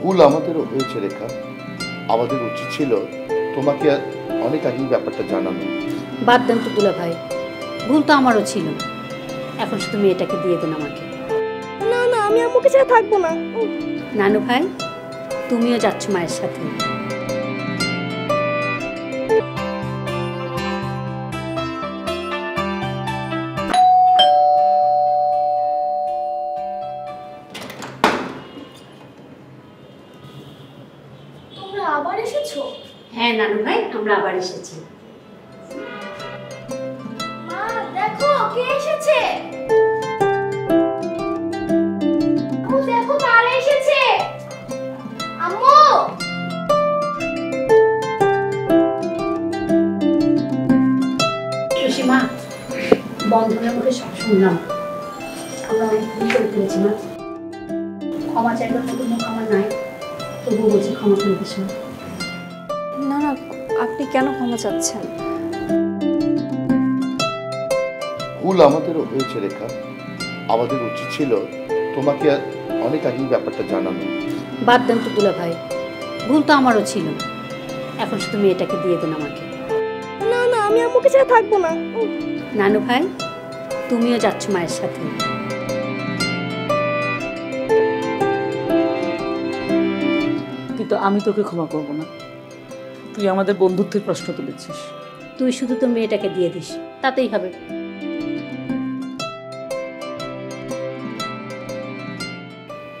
ভুল আমাদেরও হয়েছে রেখা। আমাদের উচিত ছিল তোমাকে অনেক আগেই ব্যাপারটা জানানো। বাদ দেন তো দুলা ভাই, ভুল তো আমারও ছিল। এখন শুধু মেয়েটাকে দিয়ে দেন আমাকে। না না, আমি আম্মুকে ছাড়া থাকবো না। নানু ভাই, তুমিও যাচ্ছ মায়ের সাথে। তোমরা আবার এসেছো? হ্যাঁ নানু ভাই, আমরা আবার এসেছি। মা দেখো কে এসেছে। আম্মু দেখো কারা এসেছে। আম্মু সুষিমা, বন্ধনের মুখে সব শুনলাম। আমরা অনেক ভুল করে ফেলেছি মা। ক্ষমা চাইবার মতো মুখ আমার নাই, তবুও বলছি ক্ষমা করে দিস না। না না, আপনি কেন ক্ষমা চাচ্ছেন? ভুল আমাদেরও হয়েছে রেখা। আমাদের উচিত ছিল তোমাকে অনেক আগেই ব্যাপারটা জানানো। বাদ দেন তো দুলা ভাই, ভুল তো আমারও ছিল। এখন শুধু মেয়েটাকে দিয়ে দেন আমাকে। না না, আমি আম্মুকে ছাড়া থাকবো না। নানু ভাই, তুমিও যাচ্ছ মায়ের সাথে। কিন্তু আমি তোকে ক্ষমা করব না। তুই আমাদের বন্ধুত্বের প্রশ্ন তুলেছিস। তুই শুধু তোর মেয়েটাকে দিয়ে দিস, তাতেই হবে।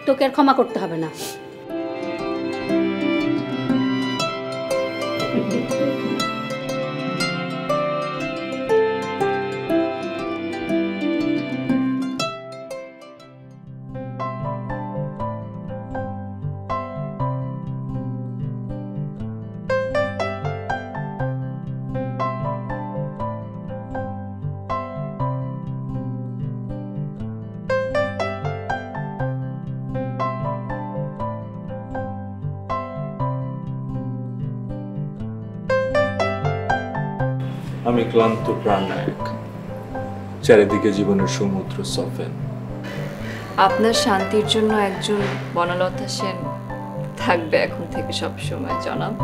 তোকে আর ক্ষমা করতে হবে না। আমি ক্লান্ত প্রাণনায়ক, চারিদিকে জীবনের সমুদ্র সফেন। আপনার শান্তির জন্য একজন বনলতা সেন থাকবে এখন থেকে সব সময়, জনাব।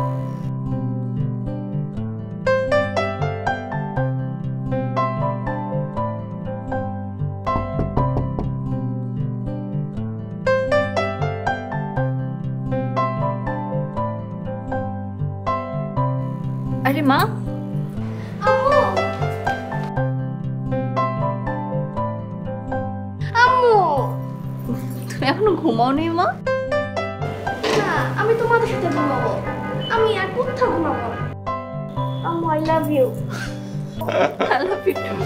আরে মা, আম্মু তুমি এখনো ঘুমাওনি মা? না, আমি তোমাদের সাথে ঘুমাবো। আমি আর কোথাও ঘুমাবো না। আম্মু I love you. I love you too.